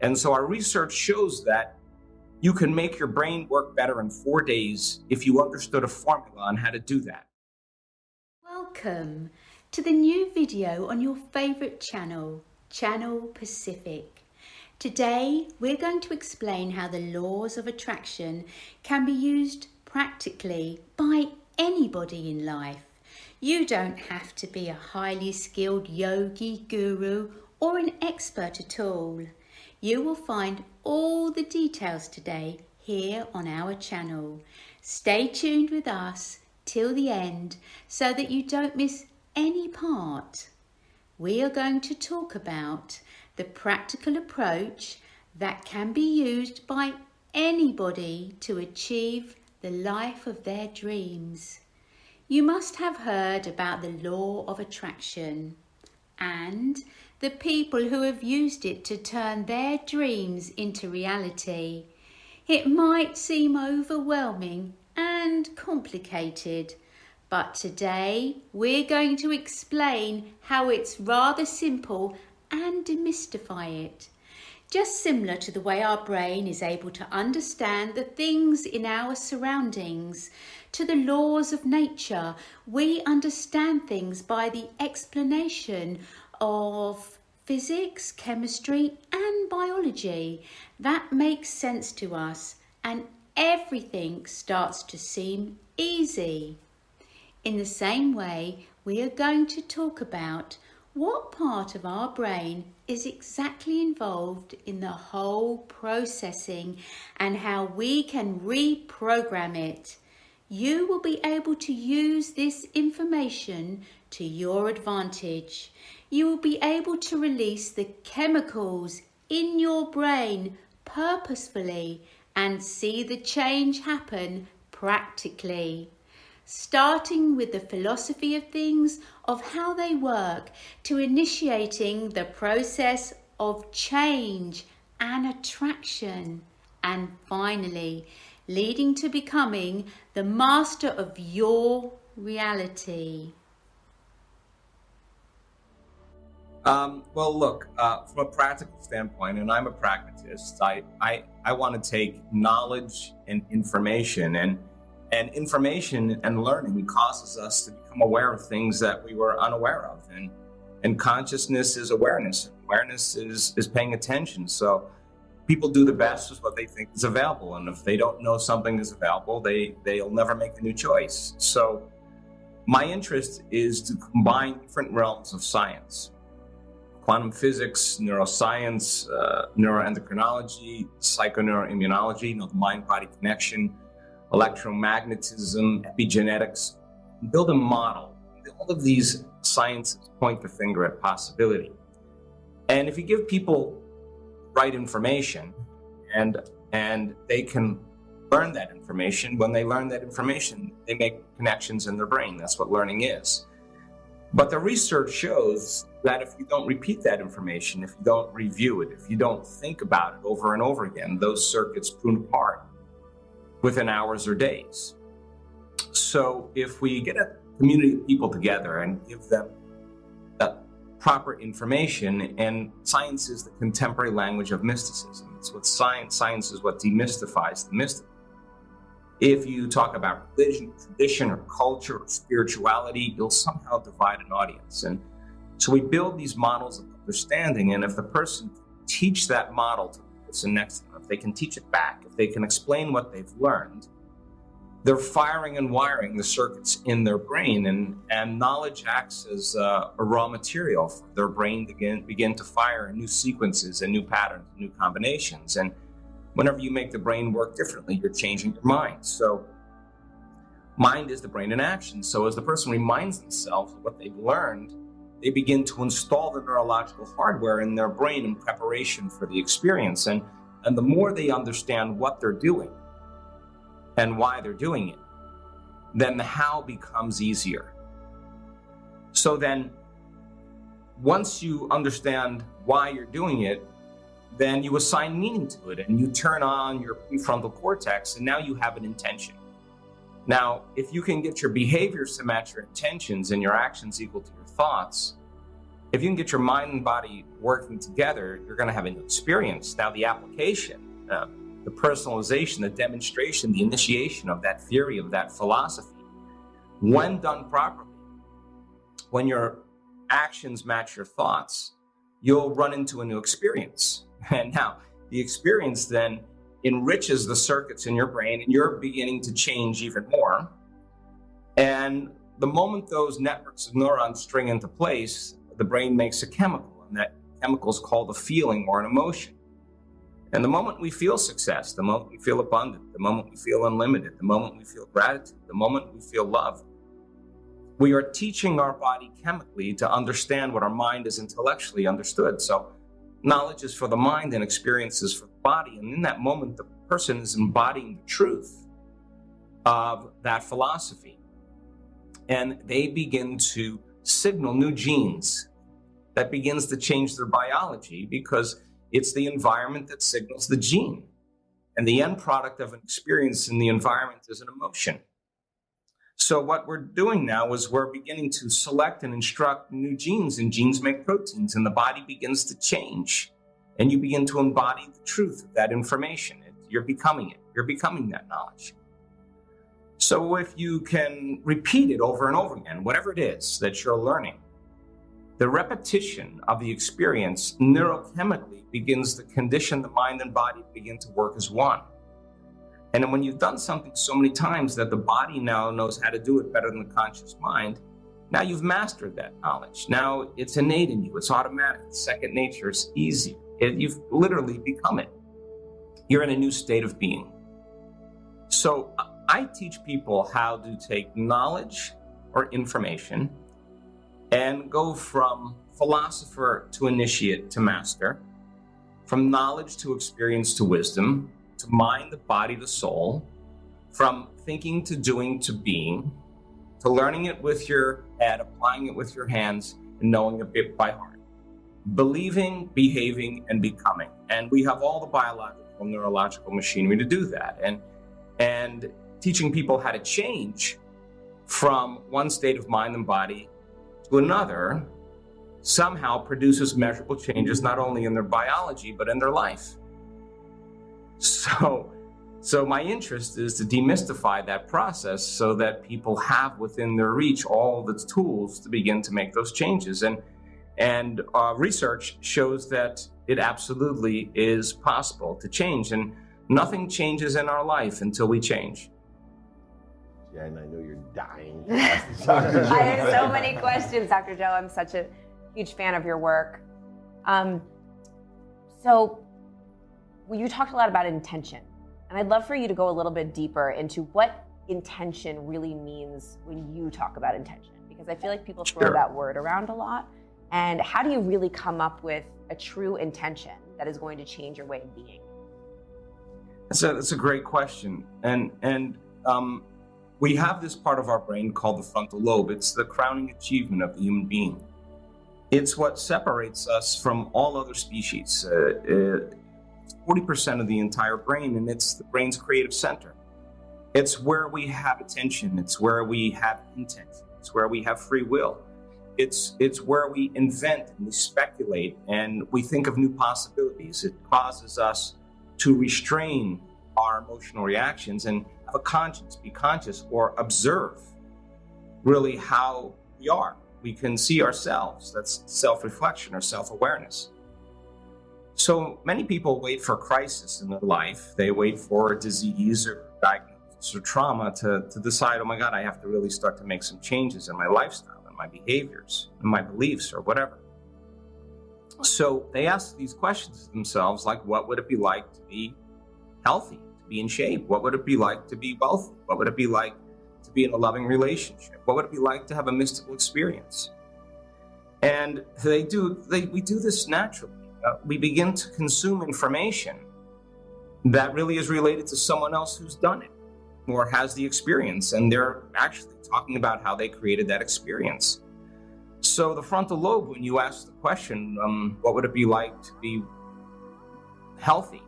And so our research shows that you can make your brain work better in 4 days if you understood a formula on how to do that. Welcome to the new video on your favorite channel, Channel Pacific. Today we're going to explain how the laws of attraction can be used practically by anybody in life. You don't have to be a highly skilled yogi, guru, or an expert at all. You will find all the details today here on our channel. Stay tuned with us till the end so that you don't miss any part. We are going to talk about the practical approach that can be used by anybody to achieve the life of their dreams. You must have heard about the law of attraction and the people who have used it to turn their dreams into reality. It might seem overwhelming and complicated, but today we're going to explain how it's rather simple and demystify it. Just similar to the way our brain is able to understand the things in our surroundings, to the laws of nature, we understand things by the explanation of physics, chemistry, and biology. That makes sense to us, and everything starts to seem easy. In the same way, we are going to talk about what part of our brain is exactly involved in the whole processing and how we can reprogram it. You will be able to use this information to your advantage. You will be able to release the chemicals in your brain purposefully and see the change happen practically. Starting with the philosophy of things, of how they work, to initiating the process of change and attraction, and finally leading to becoming the master of your reality. Well, look, from a practical standpoint, and I'm a pragmatist, I want to take knowledge and information, and information and learning causes us to become aware of things that we were unaware of. And consciousness is awareness. Awareness is paying attention. So people do the best with what they think is available. And if they don't know something is available, they'll never make a new choice. So my interest is to combine different realms of science: quantum physics, neuroscience, neuroendocrinology, psychoneuroimmunology, the mind-body connection, electromagnetism, epigenetics, build a model. All of these sciences point the finger at possibility. And if you give people right information and they can learn that information, when they learn that information, they make connections in their brain. That's what learning is. But the research shows that if you don't repeat that information, if you don't review it, if you don't think about it over and over again, those circuits prune apart within hours or days. So if we get a community of people together and give them that proper information, and science is the contemporary language of mysticism. It's what science is what demystifies the mystical. If you talk about religion, tradition, or culture, or spirituality, you'll somehow divide an audience. And so we build these models of understanding, and if the person can teach that model to the person next to them, if they can teach it back, if they can explain what they've learned, they're firing and wiring the circuits in their brain, and knowledge acts as a raw material for their brain to begin to fire new sequences and new patterns, new combinations. And whenever you make the brain work differently, you're changing your mind. So mind is the brain in action. So as the person reminds themselves of what they've learned, they begin to install the neurological hardware in their brain in preparation for the experience. And the more they understand what they're doing and why they're doing it, then the how becomes easier. So then once you understand why you're doing it, then you assign meaning to it and you turn on your prefrontal cortex, and now you have an intention. Now, if you can get your behaviors to match your intentions and your actions equal to your thoughts, If you can get your mind and body working together, you're going to have an experience. Now, the application, the personalization, the demonstration, the initiation of that theory, of that philosophy, when done properly, when your actions match your thoughts, you'll run into a new experience. And now the experience then enriches the circuits in your brain, and you're beginning to change even more. And the moment those networks of neurons string into place, the brain makes a chemical, and that chemical is called a feeling or an emotion. And the moment we feel success, the moment we feel abundant, the moment we feel unlimited, the moment we feel gratitude, the moment we feel love, we are teaching our body chemically to understand what our mind is intellectually understood. So knowledge is for the mind and experience is for the body. And in that moment, the person is embodying the truth of that philosophy. And they begin to signal new genes that begins to change their biology, because it's the environment that signals the gene. And the end product of an experience in the environment is an emotion. So what we're doing now is we're beginning to select and instruct new genes, and genes make proteins, and the body begins to change. And you begin to embody the truth of that information. You're becoming it. You're becoming that knowledge. So if you can repeat it over and over again, whatever it is that you're learning, the repetition of the experience neurochemically begins to condition the mind and body to begin to work as one. And then when you've done something so many times that the body now knows how to do it better than the conscious mind, now you've mastered that knowledge. Now it's innate in you. It's automatic. It's second nature. It's easy. You've literally become it. You're in a new state of being. So I teach people how to take knowledge or information and go from philosopher to initiate to master, from knowledge to experience to wisdom, to mind, the body, the soul, from thinking to doing to being, to learning it with your head, applying it with your hands, and knowing it bit by heart. Believing, behaving, and becoming. And we have all the biological, neurological machinery to do that. And teaching people how to change from one state of mind and body to another somehow produces measurable changes, not only in their biology, but in their life. So my interest is to demystify that process so that people have within their reach all the tools to begin to make those changes. And research shows that it absolutely is possible to change, and nothing changes in our life until we change. Yeah, and I know you're dying. I have so many questions, Dr. Joe. I'm such a huge fan of your work. So you talked a lot about intention, and I'd love for you to go a little bit deeper into what intention really means when you talk about intention, because I feel like people throw that word around a lot. And how do you really come up with a true intention that is going to change your way of being? That's a great question. And we have this part of our brain called the frontal lobe. It's the crowning achievement of the human being. It's what separates us from all other species. 40% of the entire brain, and it's the brain's creative center. It's where we have attention. It's where we have intention. It's where we have free will. It's where we invent and we speculate and we think of new possibilities. It causes us to restrain our emotional reactions and have a conscience, be conscious, or observe really how we are. We can see ourselves. That's self-reflection or self-awareness. So many people wait for a crisis in their life. They wait for a disease or diagnosis or trauma to decide, oh my God, I have to really start to make some changes in my lifestyle, my behaviors, and my beliefs, or whatever. So they ask these questions to themselves, like, what would it be like to be healthy, to be in shape? What would it be like to be wealthy? What would it be like to be in a loving relationship? What would it be like to have a mystical experience? And we do this naturally. We begin to consume information that really is related to someone else who's done it or has the experience, and they're actually talking about how they created that experience. So the frontal lobe, when you ask the question, what would it be like to be healthy?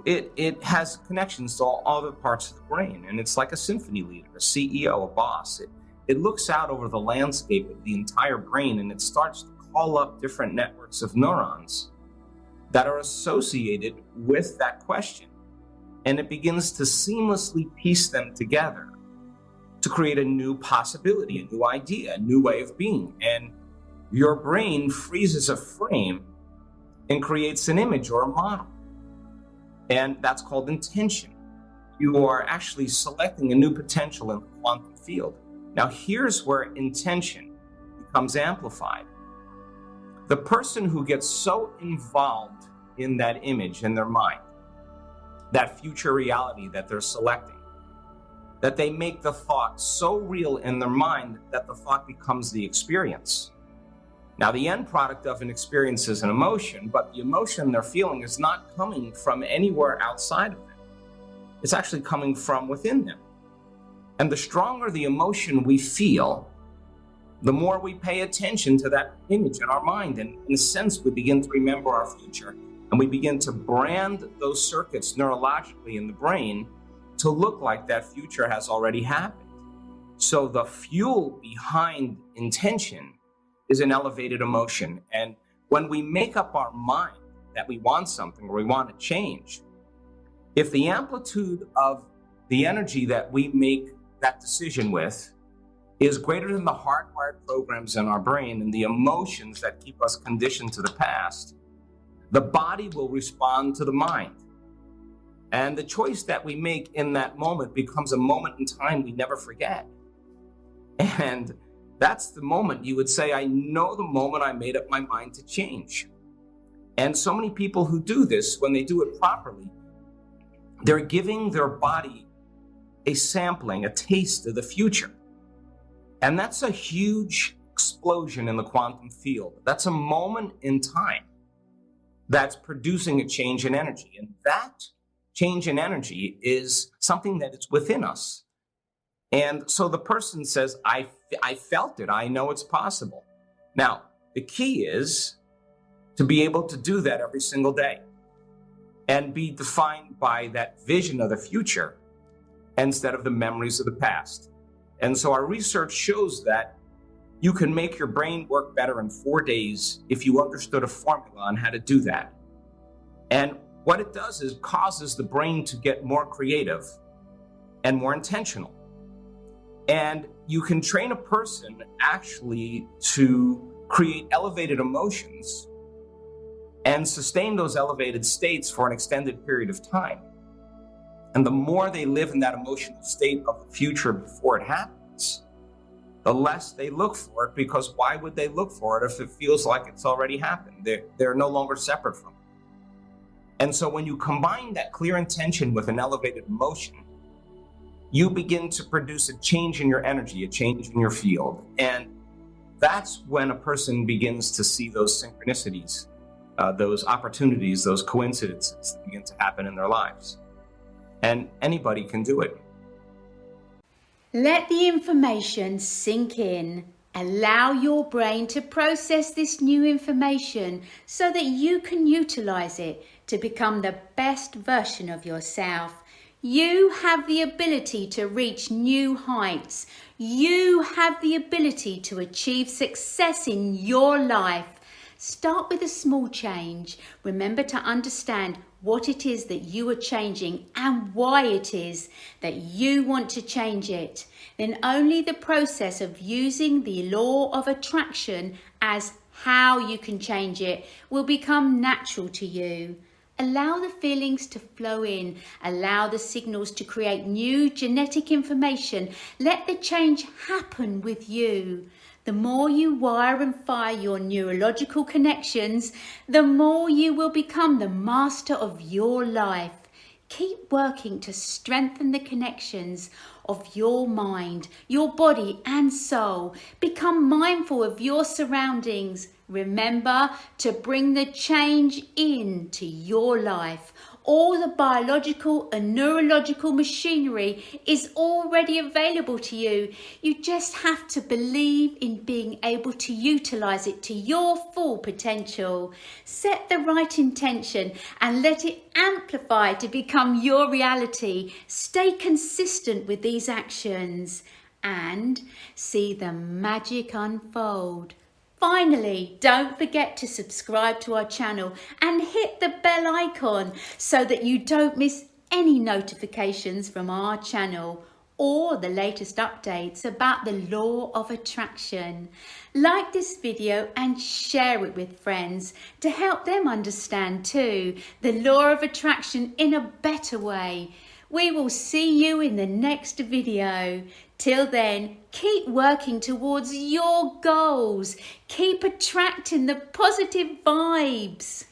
It has connections to all other parts of the brain, and it's like a symphony leader, a CEO, a boss. It looks out over the landscape of the entire brain, and it starts to call up different networks of neurons that are associated with that question. And it begins to seamlessly piece them together to create a new possibility, a new idea, a new way of being. And your brain freezes a frame and creates an image or a model. And that's called intention. You are actually selecting a new potential in the quantum field. Now, here's where intention becomes amplified. The person who gets so involved in that image in their mind, that future reality that they're selecting, that they make the thought so real in their mind that the thought becomes the experience. Now, the end product of an experience is an emotion, but the emotion they're feeling is not coming from anywhere outside of them. It's actually coming from within them. And the stronger the emotion we feel, the more we pay attention to that image in our mind. And in a sense, we begin to remember our future. And we begin to brand those circuits neurologically in the brain to look like that future has already happened. So the fuel behind intention is an elevated emotion. And when we make up our mind that we want something or we want to change, if the amplitude of the energy that we make that decision with is greater than the hardwired programs in our brain and the emotions that keep us conditioned to the past, the body will respond to the mind. And the choice that we make in that moment becomes a moment in time we never forget. And that's the moment you would say, I know the moment I made up my mind to change. And so many people who do this, when they do it properly, they're giving their body a sampling, a taste of the future. And that's a huge explosion in the quantum field. That's a moment in time that's producing a change in energy. And that change in energy is something that is within us. And so the person says, I felt it. I know it's possible. Now, the key is to be able to do that every single day and be defined by that vision of the future instead of the memories of the past. And so our research shows that you can make your brain work better in 4 days if you understood a formula on how to do that. And what it does is causes the brain to get more creative and more intentional. And you can train a person actually to create elevated emotions and sustain those elevated states for an extended period of time. And the more they live in that emotional state of the future before it happens, the less they look for it, because why would they look for it if it feels like it's already happened? They're no longer separate from it. And so when you combine that clear intention with an elevated emotion, you begin to produce a change in your energy, a change in your field. And that's when a person begins to see those synchronicities, those opportunities, those coincidences that begin to happen in their lives. And anybody can do it. Let the information sink in. Allow your brain to process this new information so that you can utilize it to become the best version of yourself. You have the ability to reach new heights. You have the ability to achieve success in your life. Start with a small change. Remember to understand what it is that you are changing and why it is that you want to change it. Then only the process of using the law of attraction as how you can change it will become natural to you. Allow the feelings to flow in. Allow the signals to create new genetic information. Let the change happen with you. The more you wire and fire your neurological connections, the more you will become the master of your life. Keep working to strengthen the connections of your mind, your body and soul. Become mindful of your surroundings. Remember to bring the change into your life. All the biological and neurological machinery is already available to you. You just have to believe in being able to utilize it to your full potential. Set the right intention and let it amplify to become your reality. Stay consistent with these actions and see the magic unfold Finally, don't forget to subscribe to our channel and hit the bell icon so that you don't miss any notifications from our channel or the latest updates about the law of attraction. Like this video and share it with friends to help them understand too the law of attraction in a better way. We will see you in the next video. Till then, keep working towards your goals. Keep attracting the positive vibes.